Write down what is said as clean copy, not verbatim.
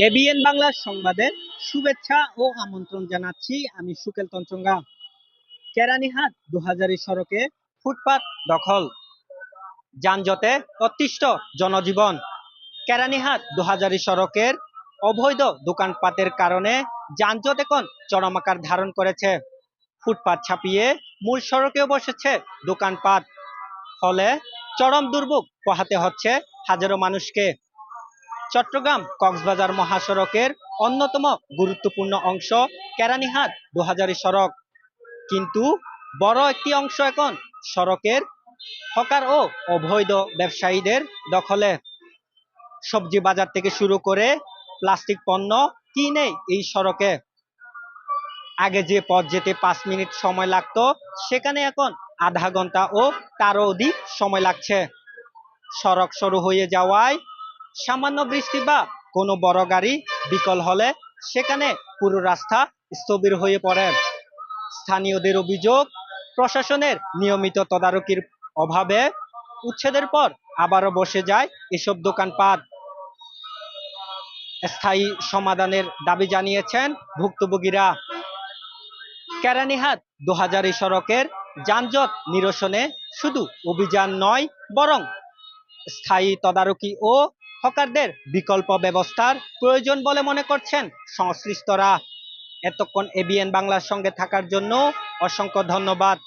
ABN Bangla সংবাদে শুভেচ্ছা ও আমন্ত্রণ জানাচ্ছি। আমি সুকেল তঞ্চঙ্গা। কেরানীহাট ২০০০ সড়কে ফুটপাত দখল, যানজটে অতিষ্ঠ জনজীবন। কেরানীহাট ২০০০ সড়কের অবৈধ দোকানপাটের কারণে যানজট এখন চরম আকার ধারণ করেছে। ফুটপাত ছাপিয়ে মূল সড়কেও বসেছে দোকানপাট, ফলে চরম দুর্ভোগ পোহাতে হচ্ছে হাজারো মানুষকে। চট্টগ্রাম কক্সবাজার মহাসড়কের অন্যতম গুরুত্বপূর্ণ অংশ কেরানীহাট ২০০০ সড়ক, কিন্তু বড় একটি অংশ এখন সড়কের হকার ও অবৈধ ব্যবসায়ীদের দখলে। সবজি বাজার থেকে শুরু করে প্লাস্টিক পণ্য কি নেই এই সড়কে। আগে যে পথ যেতে ৫ মিনিট সময় লাগতো, সেখানে এখন আধা ঘন্টা ও তারও অধিক সময় লাগছে। সড়ক সরু হয়ে যাওয়ায় সামান্য বৃষ্টি বা কোনো বড় গাড়ি বিকল হলে সেখানে পুরো রাস্তা স্থবির হয়ে পড়ে। স্থানীয়দের অভিযোগ, প্রশাসনের নিয়মিত তদারকির অভাবে উচ্ছেদের পর আবারও বসে যায় এসব দোকানপাট। স্থায়ী সমাধানের দাবি জানিয়েছেন ভুক্তভোগীরা। কেরানীহাট ২০০০ সড়কের যানজট নিরসনে শুধু অভিযান নয়, বরং স্থায়ী তদারকি ও হকারদের বিকল্প ব্যবস্থার প্রয়োজন বলে মনে করছেন সংশ্লিষ্টরা। এতক্ষণ এবিএন বাংলার সঙ্গে থাকার জন্য অসংখ্য ধন্যবাদ।